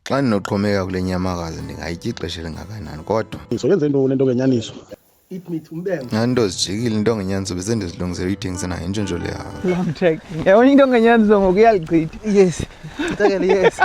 Xa ndinoxhomeka kule nyamakazi ndingayitya ixesha elingakanani kodwa Soyenze into lento ngenyaniso. Eat meat umbengo. nto zijikile into ongenyaniso bese ndizilungisela uyithengisa nayo intshontsho le yakho. Long track. Yabona into ongenyaniso ngoku iyalichitha. Yes. Tekele yes.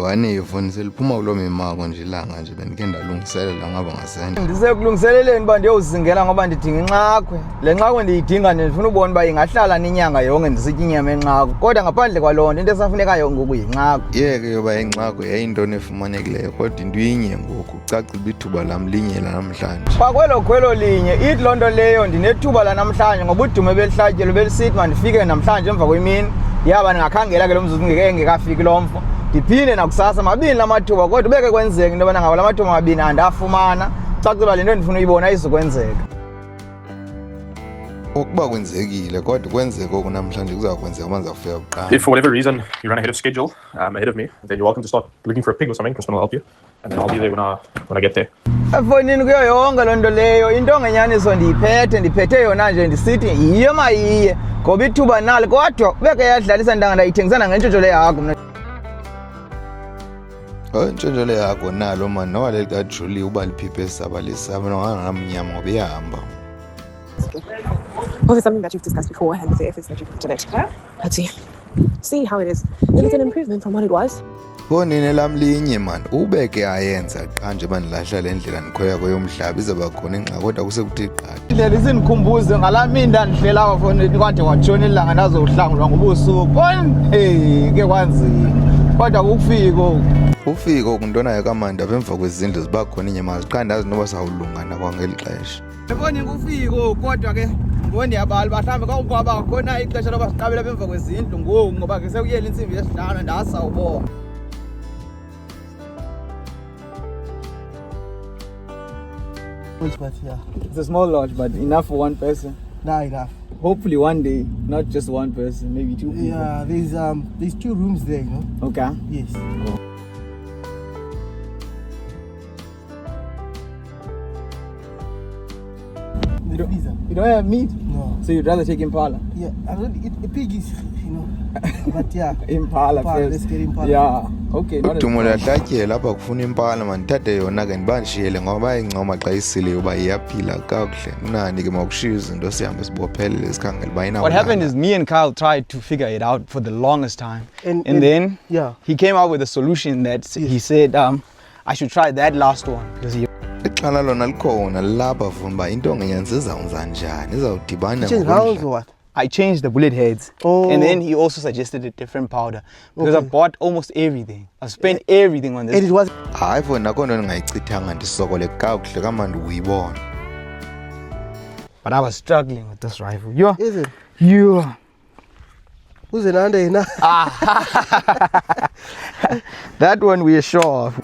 Wane ifoni seliphuma kulo mimako nje ilanga nje bendike ndalungiselela ngaba ngasende. Ndisekulungiseleleni uba ndiyozingela ngoba ndidinga inxakhwe. Le nxakhwe ndiyidinga ndifuna ubona uba ingahlala n'inyanga yonke ndisitya inyama enxakhwe. Kodwa ngaphandle kwaloo nto into esafunekayo ngoku yinxakhwe. Yeke yoba inxakhwe yayinto efumanekileyo kodwa into inye ngoku kucacile uba ithuba lam linye lanamhlanje. Kwakwelo khwelo linye ithi loo nto leyo ndinethuba lanamhlanje ngoba udumo belihlatyelo belisithi mandifike namhlanje emva kwemini yaba ndingakhangela ke lo mzuzu ngekafiki lo mfo. Ndiphinde nakusasa mabini lamathuba kodwa ubeke kwenzeka into yobana ngaba la mathuba mabini andafumana cacile le nto ndifuna uyibona ayizukwenzeka. Ukuba kwenzekile kodwa kwenzeka oku namhlanje kuzakwenzeka uma ndizawufika kuqala. If for whatever reason you run ahead of schedule, ahead of me, then you're welcome to start looking for a pig or something because someone will help you, and then I'll be there when I get there. Efonini kuyo yonke loo nto leyo into ongenyaniso ndiphethe yona nje ndisithi yiyo mayiye ngoba ithuba nalo kodwa ubeke yadlalisa ndanga ndayithengisana ngentshontsho le yakho mna. Intshontsho le yakho nalo mani noba leli kaJulie uba liphiphe esaba lisaba nongangamnyama ngoba iyahamba. Was it something that you've discussed before and the efforts that you put in it? Let's see how it is. If it's an improvement from what it was. Bonini lam linye mani ubeke ayenza qha nje bandilahla le ndlela ndikhoya kweyomhlaba izaba khona ingxaki kodwa kusekuthi qatha. Indlela isindikhumbuze ngala mini ndandihlela kwafonini kwade kwatshona ilanga ndazohlangulwa ngobusuku. Hey ke kwanzima kodwa kufika ufike oku ntonayo kamandi apha emva kwezindlu ziba khona inyama ziqha ndazi noba sawulungana kwangeli xesha. Yabona kufika kodwa ke ngondiyabali bahlambe kwakuba khona ixesha loba siqabela apha emva kwezindlu ngoku ngoba ke sekuyela intsimbi yesihlanu ndasawubona. But yeah. It's a small lodge but enough for one person. Nah, enough. Hopefully one day, not just one person, maybe two people. Yeah, there's 2 rooms there, you know. Okay. Yes. You don't have meat? No. So you'd rather take Impala? Yeah, I don't eat a pig is, you know. But yeah. Impala first. Let's get Impala. Yeah. Okay. Udumo lahlatyela apha kufuna impala mandithathe yona ke ndibandishiyele ngoba ingcoma xa isile uba iyaphila kakuhle kunani ke makushiye izinto sihambe sibophelele sikhangele uba ina. What happened is me and Kyle tried to figure it out for the longest time. And then yeah, he came up with a solution that he said I should try that last one because he ixhala lona likhona lapha funa uba into ongenyanisi izawunza njani izawudibana rounds or what? I changed the bullet heads. Oh. And then he also suggested a different powder because I bought almost everything. I spent everything on this. And it was hayi fona nakho nto ndingayichithanga ndisokole kakuhle kamandi uyibona. But I was struggling with this rifle. You Is it? You Who's it under now? That one we are sure of.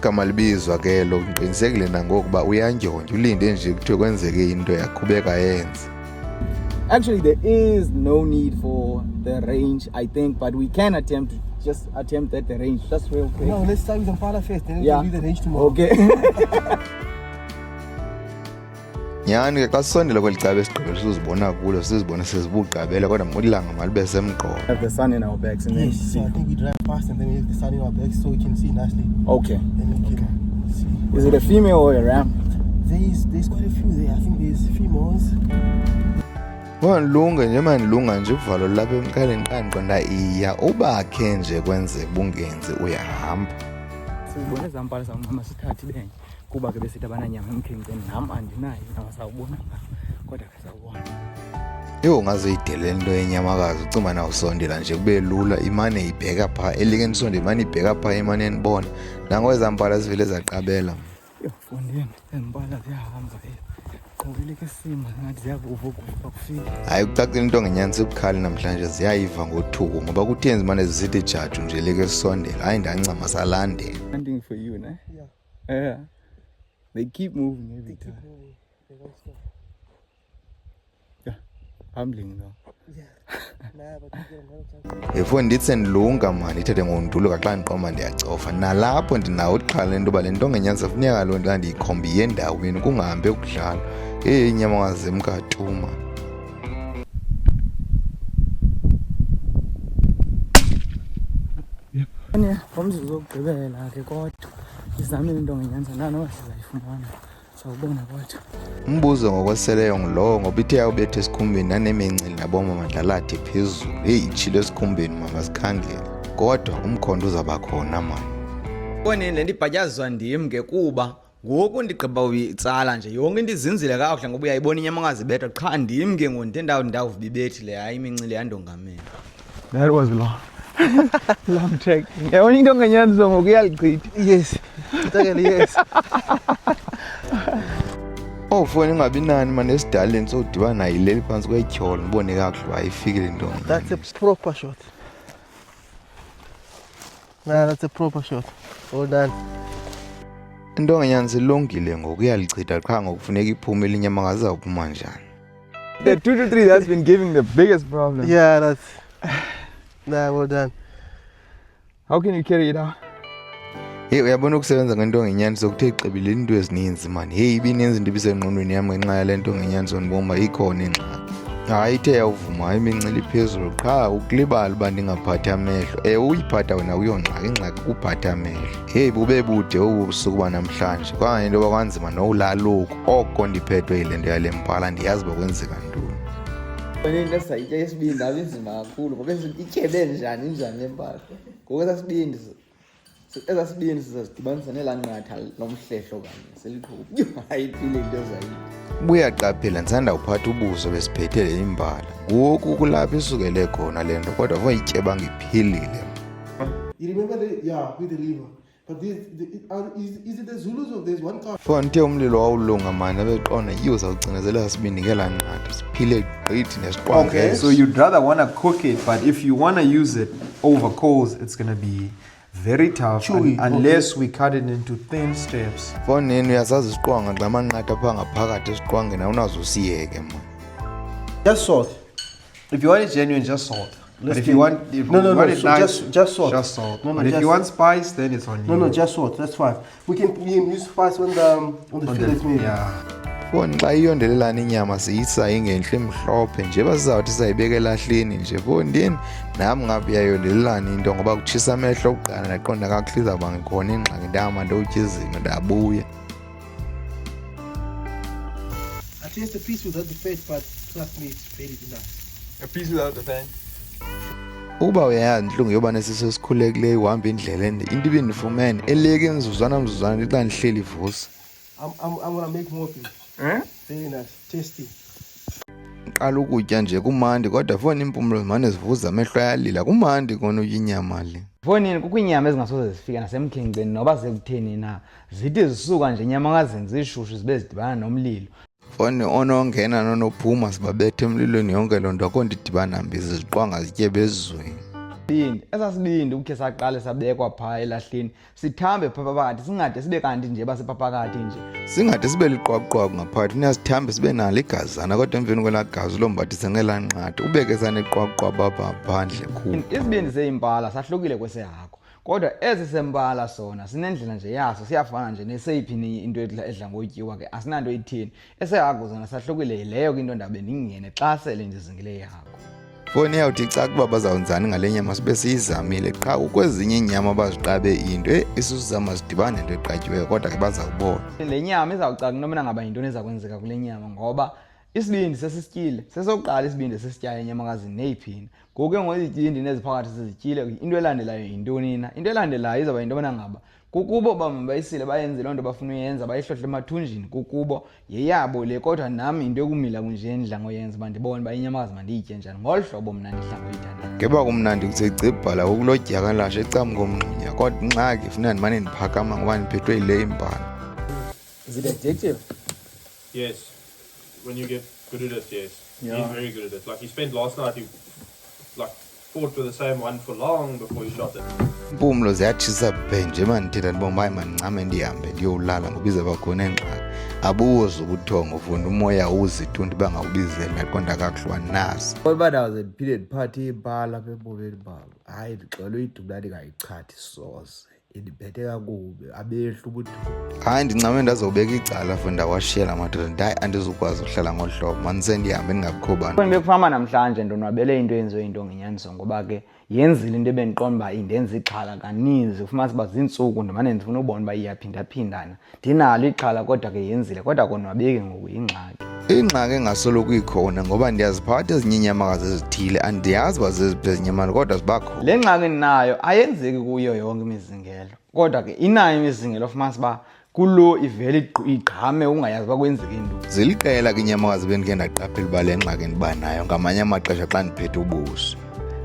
Gama libizwa ke lo ngiqinisekile nangokuba uyanjonja ulinde nje kuthiwe kwenzeke into yaqhubeka yenze. Actually, there is no need for the range, I think, but we can attempt at the range. That's real quick. No, let's start with Impala first, then Yeah. we'll do the range tomorrow. Okay. Nyani ke xa sisondela kweli caba esigqibela sizibona kulo sizibona sezibuqabela kodwa ilanga malibe semqolo. Have the sun in our backs and then Yes, so I think we drive fast and then we have the sun in our backs so we can see nicely. Okay. Then we can see. Is it a female or a ram? There's quite a few there. I think there's females. Ngilunga nje mandilunga nje uvalo lapha emqaleni qanqonda iya ubakhe nje kwenzeka bungenzi uyahamba. Sizibona ezampala sawunqama sithathe benye kuba ke besithi abananyama emkhenkceni nam andinayo nawasawubona kodwa ke sawubona. Ungazoyidelela into yenyamakazi ucima na usondela nje kube lula imane ibheka pha elike nisonde imane ibheka pha imane nibona nango ezampala sivele zaqabela. Fundeni ezimpala ziyahamba qobile ke sima ngathi ziyavuvuka ukufika. Hayi kucacile into ongenyanisi ubukhali namhlanje ziyayiva ngothuku ngoba kuthenzi manje zisithi judge nje leke sisondela hayi ndancama salandela. Hunting for you, ne? Yeah. Yeah. They keep moving every time. They don't stop. Yeah. Humbling though. Yeah. Nah, but you get another chance. Efo ndithi sendilunga mani ithethe ngondulo xa ndiqoma ndiyacofa nalapho ndinawo uqhala into ba le nto ongenyanisi funeka loo nto ndiyikhombiye endaweni kungahambi ukudlala inyamakazi emkatuma. Ngomzuzu wokugqibela ke kodwa izamile into ngenyanza nanoba sizayifumana sawubona kodwa. Umbuzo ngokweseleyo ngulowo ngoba ithe yawubetha esikhumbeni nanemincili naboma mandlalathi phezulu. Heyi itshilo esikhumbeni mama sikhangele. Kodwa umkhondo uzaba khona mani. Bonini le nto ibhatyaziswa ndim ke kuba ngoku ndigqiba uyitsala nje yonke into izinzile kakuhle ngoba uyayibona inyamakazi ibethwa qha ndim ke ngoku ndawuva ibethi le hayi imincili yandongamela. That was long. Long track. Yabona into ngenyanza ngoku iyalichitha. Yes. Yes. Foni ingabi nani mani esidaleni sodibana nayo ileli phansi kwetyholo ngibone kakuhle wayifikile into. That's a proper shot. Nah, that's a proper shot. Well done. Into ngenyanza ilungile ngoku iyalichitha qha ngokufuneka iphume inyamakazi zawuphuma njani. The 2 to 3 that's been giving the biggest problem. Yeah, that's... Nah, well done. How can you carry it out? Hey, uyabona ukusebenza ngento ngenyanza sokuthe ixebile into ezininzi mani. Hey, ibininzi into ibisengqondweni yami ngenxa yale nto ngenyanza ndibomba ikhona ingxaki. Hayi ithe yawuvuma imincili phezulu qha ukulibala uba ndingaphathi amehlo. Uyiphatha wena uyongxaki ingxaki kuphatha amehlo. Hey, bube bude obusuku banamhlanje. Kwanga into bakwanzima nowulaluko oko ndiphethwe yile nto yale mbala ndiyazi bokwenzeka ntoni. Bonini lesayitya yesibindi ndabe inzima kakhulu ngoba ityebe njani le mpahla. Ngoku esasibindi sizazidibanisa nelanqatha lomhlehlo kanye seliqhubu. Ayipile into zayithi. Buyaqaphela ndisanda uphatha ubuso besiphethe le imbala. Ngoku kulapha isukele khona le nto kodwa voyityeba ngiphilile. You remember with the river. But is it the Zulus or there's one car? Fona uthe umlilo wawulunga mani abeqona yiyo zawucinezela sibindi ngelanqatha siphile gqithi nesiqwanga. Okay, so you'd rather want to cook it, but if you want to use it over coals, it's going to be very tough unless we cut it into thin strips. Fona nini uyasazi isiqwanga xa amanqatha apha ngaphakathi esiqwangeni awunazo usiyeke mani. Just salt. If you want it genuine, just salt. But if do- you want, it nice, just salt. just salt. No, But if you want spice, then it's on you. No, just salt. That's fine. We can use spice on the fillet maybe. Yeah. Fona xa iyondelelana inyama siyisa ingenhle mhlophe nje bazawuthi sayibeka elahleni nje fondini nami ngabe yayondelelana into ngoba kutshisa amehlo okuqala ndaqonda kakuhle izawuba ngikhona ingxaki ndama ndotya izinto ndabuya. I taste the piece without the fat, but trust me, it's very nice. A piece without the fan. Uba uyayazi intlungu yoba nesiso esikhulekileyo uhamba indlela ende into ibindifumene eleke mzuzwana ndixa ndihleli ivusa. I'm gonna make more things. Very nice, tasty. Qala ukutya nje kumandi kodwa fona impumulo zimane zivuza amehlo ayalila kumandi kona utya inyama le. Fonini kukho inyama ezingasoze zifika nasemkhenkceni noba sekutheni na zithi zisuka nje inyamakazi zishushu zibe zidibana nomlilo. Fona onongena nonophuma sibabethe emlilweni yonke loo nto akho ndidibana mbizi ziqwanga zityebe ezizweni. Esasibindi ukhe saqale sabekwa phaa elahleni sithambe phaa phakathi singade sibe kanti nje basephakathi nje. Singade sibe liqwaqwaqwa ngaphakathi uyasithambe sibe nalo igazana kodwa emveni kwelaa gazi lombathise ngelanqatha ubeke saneqwaqwaba apha phandle khulu. Isibindi seyimpala sahlukile kwesehako kodwa esi sempala sona sinendlela nje yaso siyafana nje neseyiphi into edla ngotyiwa ke asinanto ithini. Esehako zona sahlukile yileyo ke into ndabe ndingene xa sele ndizingile ihako. Foni yawuthi caka uba bazawenzani ngale nyama sibe siyizamile qha ukwezinye iinyama baziqabe into isisu zama zidibane nento eqatyiweyo kodwa ke bazawubona. Le nyama izawucaka noma ngaba yintoni eza kwenzeka kule nyama ngoba isibindi sesityile sesokuqala isibindi sesityayo enyamakazini neyiphina ngoku ke ngozityindi neziphakathi sizityile into elandelayo yintoni na into elandelayo izawuba yinto yobana ngaba kukubo bayisile bayenze loo nto bafuna uyenza bayihlohle emathunjini kukubo yeyabo le kodwa nami into yokumila kunje ndidla ngoyenza uba ndibone uba inyamakazi mandiyitye njani ngolu hlobo mna ndidla ngoyithandayo. Ngeba kumnandi kusegcibhala kulo dyakalashe ecam komngxunya kodwa ingxaki funeka ndimane ndiphakama ngoba ndiphethwe yile imbala. Is it addictive? Yes. When you get good at it, yes. Yeah. He's very good at it. Like he spent last night, he fought with the same one for long before he shot it. Impumulo ziyatshisa bhe nje mandithetha ndibomba hayi mandincame ndihambe ndiyowulala ngoba izawuba khona engxaki. Abuze ubuthongo ufunda umoya uzithundi bangawubizeli ndaqonda kakuhle wanasi. Kodwa ndawuze ndiphinde ndiphathe ibala apha ebomeni bam. Hayi ndixele uyidubula ndingayichathi soze. indiphethe kakubi abehla ubuthi hayi ndincame ndazobeka icala for ndawashiya la madoda ndithi hayi andizukwazi ukuhlala ngolu hlobo mandisendihambe ndingabikho bantu. Bekufama namhlanje ndonwabele into eyenziwe into ngenyaniso ngoba ke yenzile into ebendiqonda uba indenza ixhala kaninzi ufumanisa uba ziintsuku ndimane ndifuna ubona uba iyaphindaphindana ndinalo ixhala kodwa ke yenzile kodwa konwabeki ngoku yingxaki. Ingxaki engasoloko ikhona ngoba ndiyaziphatha ezinye inyamakazi ezithile andiyazi uba zeziphi ezinyamakazi kodwa ziba khona. Le ngxaki ndinayo ayenzeki kuyo yonke imizingelo kodwa ke inayo imizingelo ofumanisa uba kulo ivele igqame ungayazi uba kwenzeke into. Ziliqela ke inyamakazi bendike ndaqaphela uba le ngxaki ndiba nayo ngamanye amaxesha xa ndiphethe ubuso.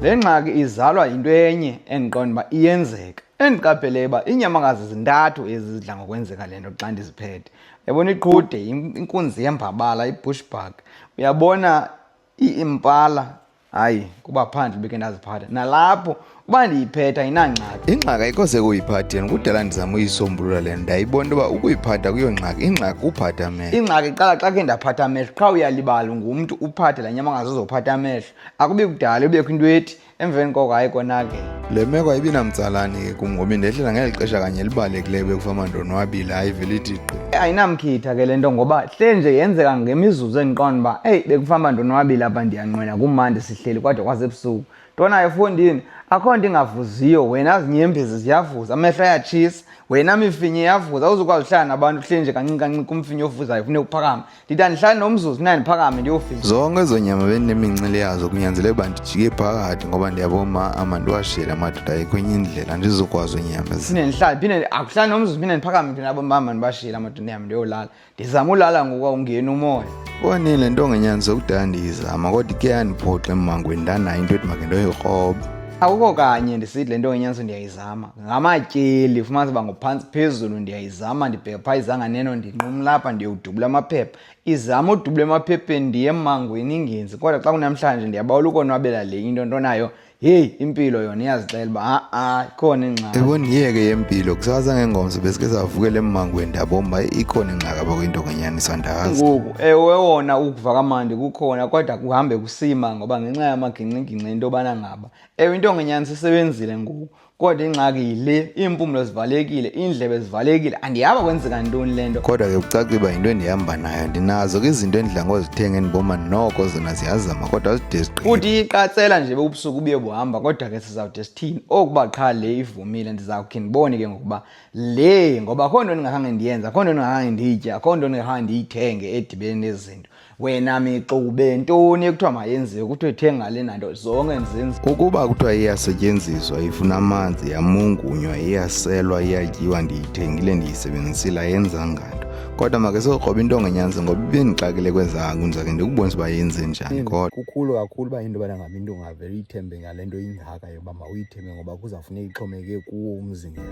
Le ngxaki izalwa yinto enye endiqonda uba iyenzeka endiqaphele uba iinyamakazi zintathu ezidla ngokwenzeka le nto xa ndiziphethe. Uyabona iqhude, inkunzi yembabala, i-bushbuck, uyabona impala, hayi kuba phandle beke ndaziphatha nalapho uba ndiyiphetha ayinangxaki. Ingxaki ayikho sekuyiphatheni kudala ndizama uyisombulula le nto ndayibona into uba ukuyiphatha kuyo ngxaki ingxaki kuphatha amehlo. Ingxaki iqala xa ke ndaphatha amehlo qha uyalibala ngumntu uphathe la nyamakazi uzophatha amehlo akubi kudala ubekho into ethi emveni koko hayi konake. Le meko ayibinamtsalane ke kum ngoba ndehlela ngeli xesha kanye elibalulekileyo bekufama ndonwabile hayi vele ithi gqi. Ayinamkhitha ke le nto ngoba hle nje yenzeka ngemizuzu endiqonda uba eyi bekufamba ndonwabile apha ndiyanqwena kumandi sihleli kodwa kwasebusuku ntona efondini akho nto ingavuziyo wena zinyembezi ziyavuza amehlo ayatshisa wena mifinye iyavuza awuzukwazi uhlala nabantu kuhleli nje kancinci kancinci kumfinye ovuzayo funeka uphakame ndithi andihlali nomzuzu mna ndiphakame ndiyofika. Zonke ezo nyama bendinemincili yazo kunyanzeleka uba ndijike phakathi ngoba ndiyaboma amandiwashiyele amadoda ayikho enye indlela andizukwazi unyama. Phinde ndihlale phinde akuhlali nomzuzu phinde ndiphakame phinde abomama ndibashiyele amadoda ndihambe ndiyolala ndizama ulala ngoku ungena umoya. Kwanini le nto ngenyaniswa kudala ndiyizama kodwa ike yandiphoxa emmangweni ndanayo into ethi makhe ndoyikrobe. Akukho kanye ndisithi le nto ngenyaniso ndiyayizama ngamatyeli fumanisa uba ngophantsi phezulu ndiyayizama ndibheka phaa izanga neno ndinqumla apha ndiyodubula amaphepha izama udubula emaphepheni ndiye emmangweni ingenzi kodwa xa kunamhlanje ndiyabawela ukonwabela le into ntonayo heyi impilo yona iyazixela uba ikhona ingxaki. Ebona iyeke yempilo kusasa ngengomso besike savukela emmangweni ndabomba ikhona ingxaki apha kwinto ngenyaniso ndazi. Ngoku ewe wona ukuva kamandi kukhona kodwa kuhambe kusima ngoba ngenxa yamagingxigingxi into yobana ngaba ewe into ngenyaniso isebenzile ngoku kodwa ingxaki yile iimpumlo zivalekile iindlebe zivalekile andiyaba kwenzeka ntoni le nto. Kodwa ke kucacile uba yinto endihamba nayo ndinazo ke izinto endidla ngozithenga endiboma noko zona ziyazama kodwa zide zigqile. Futhi iqatsela nje bebusuku buye buhamba kodwa ke sizawude sithini okuba qha le ivumile ndizawukhe ndibone ke ngokuba le ngoba akho nto ndingakhange ndiyenza akho nto ndingakhange ndiyitye akho nto ndingakhange ndiyithenge edibene nezinto wena mixube ntoni ekuthiwa mayenziwe kuthiwe thenga le nanto zonke ndizenza. Ukuba kuthiwa iyasetyenziswa ifuna amanzi yamungunywa iyaselwa iyatyiwa ndiyithengile ndiyisebenzisile ayenza nganto kodwa make sokroba into ngenyanzi ngoba ibendixakile kwezangu ndizake ndikubonisa uba yenze njani kodwa. Kukhulu kakhulu uba into yobana ngaba into ungavele uyithembe ngale nto ingaka yoba mawuyithembe ngoba kuzawufuneka ixhomekeke kuwo umzingelo.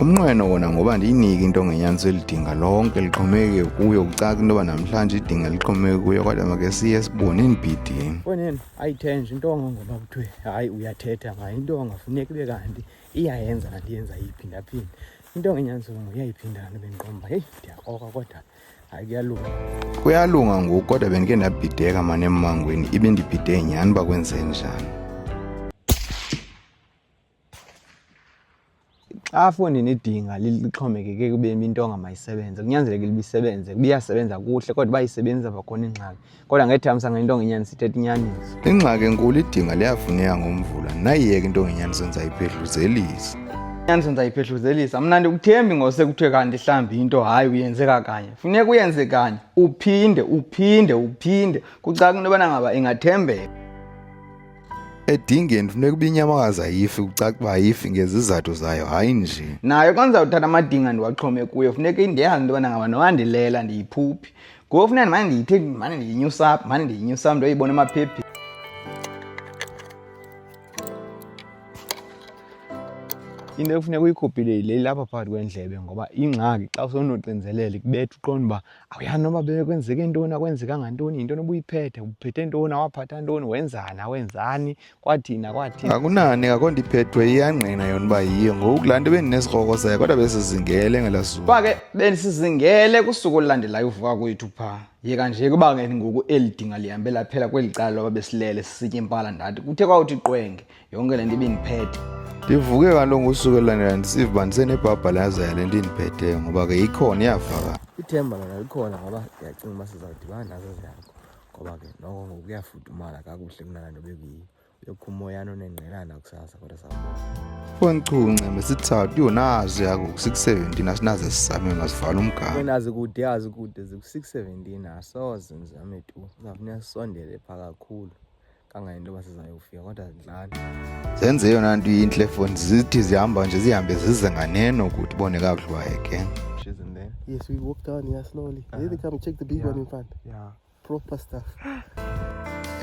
Umnqweno wona ngoba ndiyinike into ngenyanzi elidinga lonke lixhomekeke kuyo kucaca into yoba namhlanje idinga lixhomekeke kuyo kodwa make siye sibone inibhidini. Fonini ayithenje intonga ngoba kuthiwe hayi uyathetha ngayo intonga funeka ibe kanti iyayenza kanti yenza iyiphindaphinde into ngenyanzi uyayiphindana bendiqomba heyi ndiyakroka kodwa hayi kuyalunga. Kuyalunga ngoku kodwa bendike ndabhideka mane emmangweni ibe ndibhide nyhani uba kwenze njani. Xa fondini idinga lixhomekeke kubeni intonga mayisebenze kunyanzelekile ibisebenze kubiyasebenza kuhle kodwa uba isebenza bakhona ingxaki kodwa ngethamsa ngentonga inyani sithetha inyaniso. Ingxaki enkulu idinga liyafuneka ngomvula nayiyeka into ngenyaniso ndizayiphehluzellisa. Inyaniso ndizayiphehluzellisa mna ndikuthembi ngose kuthiwe kanti mhlawumbi into hayi uyenzeka kanye funeka uyenze kanye uphinde kucaca into yobana ngaba ingathembeka. Edingeni funeka uba inyamakazi ayifi kucaca uba ayifi ngezizathu zayo hayi nje. Nayo xa ndizawuthatha amadinga ndiwaxhome kuyo funeka indiyazi into yobana ngaba nowandilela ndiyiphuphi ngoku funeka ndimane ndiyithe mane ndiyinyusa mntu oyibona emaphephi. Into ekufuneka uyikhuphile yile lapha phakathi kwendlebe ngoba ingxaki xa usonoxinzelele kubetha uqonda uba awuyazi noba bekwenzeke ntoni akwenzekanga ntoni yintoni ubuyiphethe uphethe ntoni awaphatha ntoni wenzani awenzani kwathini. Akunani akho nto iphethwe iyangqina yona uba yiyo ngoku kulaa nto bendinesiroko sayo kodwa besizingele ngelaa suku. Kuba ke besizingele kusuku olulandelayo uvuka kwethu phaa yeka nje kuba ngeni ngoku elidinga lihambela phela kweli cala loba besilele sisitye impala ndathi kuthe kwawuthi qwenge yonke le nto ibindiphethe. Ndivuke kaloku ngosuku elandelayo ndisiva uba ndisenebhabhalaza yale nto indiphetheyo ngoba ke ikhona iyavakala. Ithemba lona likhona ngoba ndiyacinga uba sizawudibana nazo zakho ngoba ke noko ngoku kuyafudumala kakuhle kunala nto bekuyiyo. Uyokho umoyana onengqelana kusasa kodwa sawubona. Fonchunce mesithathu yonazi yakho ku-617 asinaze sisame masivale umgama. Nazi kude yazi kude ziku-617 asoze ngizame tu. Uzawufuneka sisondele pha kakhulu. Kangayinto yoba sizayofika kodwa zidlala. Zenze yona nto intle foni zithi zihamba nje zihambe zize nganeno ukuthi bone kakuhle wayeke. Yes, we walk down here slowly. Then they come and check the big one in front. Yeah. Proper stuff.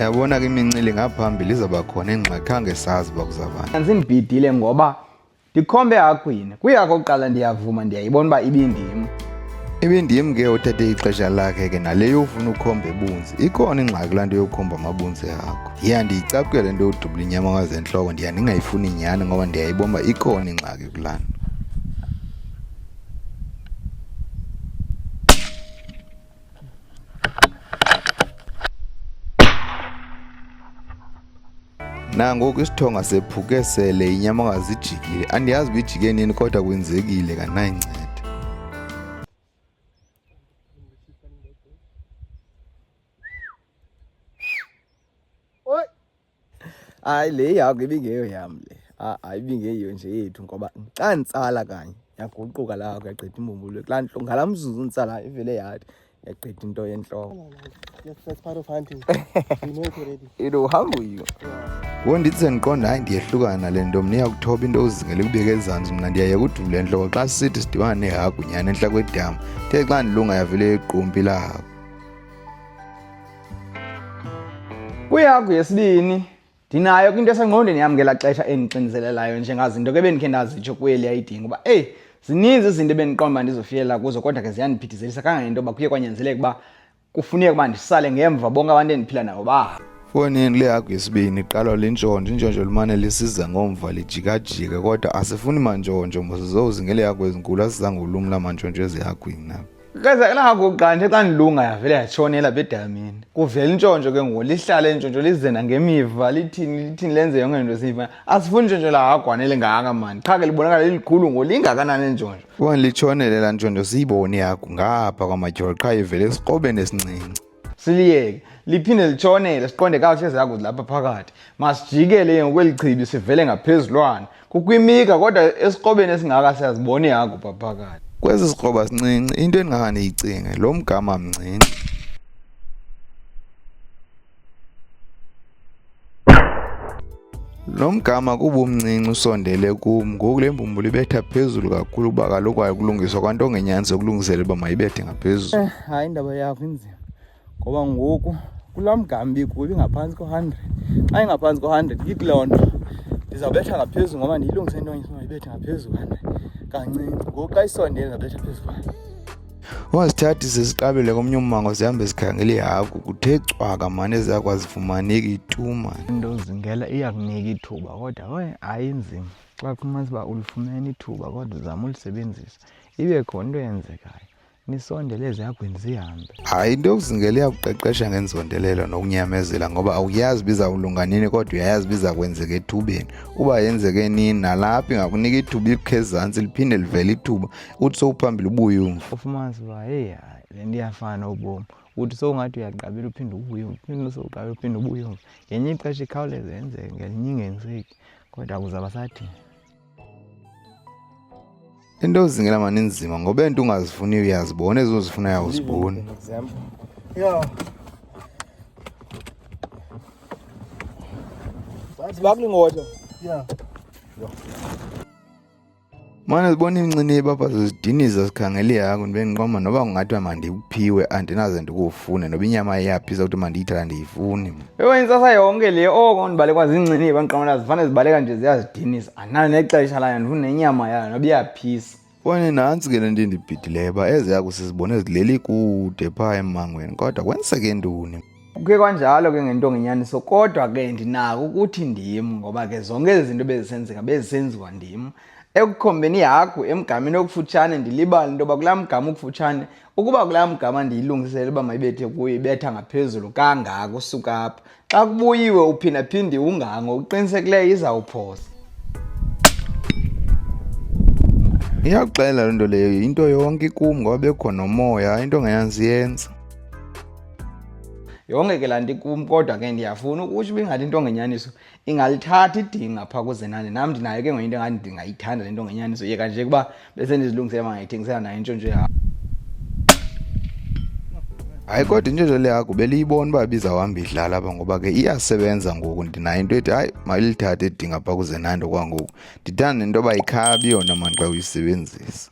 Yabona ke imincili ngaphambili izaba khona engxaki khange sazi uba kuzabani. Andinibhidile ngoba ndikhombe yakwini kuyakho oqala ndiyavuma ndiyayibona uba ibindim. Ibindim ke uthathe ixesha lakhe ke naleyo ufuna ukhombe ebunzi. Ikhona ingxaki laa nto yokhomba amabunzi akho. Ndiyicapukele nto yodubula inyama wazentloko ndingayifuni inyani ngoba ndiyayibona uba ikhona ingxaki kulaa nto. Nangoku isithonga sephuke sele inyama ngazijikile andiyazi uba ijike nini kodwa kwenzekile kanayinceda. Hayi le yakho ibingeyo yam le. Ibingeyiyo nje yethu ngoba xa nditsala kanye yaguquka lakho yagqitha imbumbulu kulaa nto ngala mzuzu nditsala ivele yathi yagqitha into yentloko. Yes, that's part of hunting. We know it already. Ilohamba uyiyo. Ndithi ndiqonda hayi ndiyehlukana nale nto mna iyakuthoba into ozingele kubeke ezantsi mna ndiyayeka udubula entloko xa sisithi sidibana nehagu nyhani entla kwedama the xa ndilunga yavele iqumpi lahagu. Kwihagu yesibini ndinayo into esengqondweni yam ngelaa xesha endixinizelelayo njengazinto ke bendikhe ndazitsho kweli yayidinga uba zininzi izinto ebendiqonda uba ndizofikelela kuzo kodwa ke ziyandiphithizela kangangento yoba kuye kwanyanzeleka uba kufuneka uba ndisale ngemva bonke abantu endiphila nabo baha. Fonini le hagu yesibini iqalwa lintshontsho intshontsho limane lisiza ngomva lijikajike kodwa asifuni mantshontsho mos sizowuzingele hagu ezinkulu asizangulumla mantshontsho ezihagwini nabo. Keza hagu oqanda xa ndilunga yavele yatshonela bedamini kuvela intshontsho ke ngoku lihlala intshontsho lize nangemiva lithini lenze yonke into esiyifana asifuni intshontsho lahagwanele ngaka mani qha ke libonakala lilikhulu ngolingakanani intshontsho. Foni litshonele laa ntshontsho siyibone ihagu ngapha kwamatyholo qha ivele esiqobeni esincinci. Siliyeke liphinde litshonele siqonde kakuhle ezihagu zilapha phakathi masijikele ngokwelichibi sivele ngaphezulwana kukwimika kodwa esiqobeni esingaka siyazibona ihagu pha phakathi. Kwesi sikroba sincinci into endingakhange ndiyicinge lo mgama mncinci. Lo mgama kuba umncinci usondele kum ngoku le mbumbulu ibetha phezulu kakhulu kuba kaloku akulungiswa kwanto ongenyanisi yokulungiselela uba mayibethe ngaphezulu. Hayi indaba yakho inzima ngoba ngoku kulaa mgama bikuyo ibingaphantsi ko-100 xa ingaphantsi ko-100 ikuloo nto ndizawubetha ngaphezulu ngoba ndiyilungise into enye mayibethe ngaphezulu kancinci ngoku xa isondele ndizawubetha phezulu. Wazithathi sesiqabele komnye ummango zihambe zikhangela ihagu kuthe cwaka mani ezakho azifumaneki tu mani. Into zingela iyakunika ithuba kodwa ayinzima xa kufumanisa uba ulifumene ithuba kodwa uzama ulisebenzisa ibe khona into eyenzekayo nisondele ezihagwini zihambe. Hayi into yokuzingela iyakuqeqesha ngenzondelelo nokunyamezela ngoba awuyazi bizawulunga nini kodwa uyayazi biza kwenzeka ethubeni uba yenzeke nini nalapha ingakunika ithuba ilikho ezantsi liphinde livele ithuba uthi sowuphambili ubuye umva. Ufumanisa uba le nto iyafana ubomi uthi sowungathi uyaqabela uphinde ubuye umva uphinde sowuqabela uphinde ubuye umva ngenye ixesha ikhawuleze yenzeke ngelinye ingenzeki kodwa kuzaba sathini. Into yozingela mani inzima ngoba into ungazifuniyo uyazibona ezozifuna awuziboni. Yeah. Sparkling water. Yeah. Mane zibona imincini bapha zizidiniza sikhangela ihagu ndibe ndiqoma noba kungathi mandikuphiwe andinaze ndikufune noba inyama iyaphisa ukuthi mandiyithatha ndiyifuni. Insasa yonke le oko ndibalekwa zincini banqamela zifane zibaleka nje ziyazidinisa analo nexesha layo ndifuna nenyama yayo noba iyaphisa. Foni nantsi ke le nto indibhidileyo uba ezi hagu sizibone zileli kude phaa emmangweni kodwa kwenzeke ntoni. Kuke kanjalo ke ngento ngenyaniso kodwa ke ndinako ukuthi ndim ngoba ke zonke ezi zinto bezisenzeka bezisenziwa ndim ekukhombeni ihagu emgameni okufutshane ndilibale into yoba kulaa mgama ukufutshane ukuba kulaa mgama ndiyilungisele uba mayibethe kuyo ibetha ngaphezulu kangaka usuka apha. Xa kubuyiwe uphindaphinde ungango uqinisekileyo izawuphosa. Iyakuxelela loo nto leyo into yonke ikum ngoba bekhona umoya into ongeyanisiyenza. Yonke ke laa nto ikum kodwa ke ndiyafuna ukutsho uba ingathi into ongenyaniso ingalithatha idinga phaa kuZenani. Nam ndinayo ke ngoku into engathi ndingayithanda le nto ongenyaniso yeka nje kuba bese ndizilungisele bangayithengisela nayo intshontsho yayo. Hayi kodwa intshontsho le hagu beliyibona uba bizawuhamba idlala apha ngoba ke iyasebenza ngoku. Ndinayo into ethi hayi malilithathe edinga phaa kuZenani kwangoku. Ndithanda nento yoba ayikhabi yona mani xa uyisebenzisa.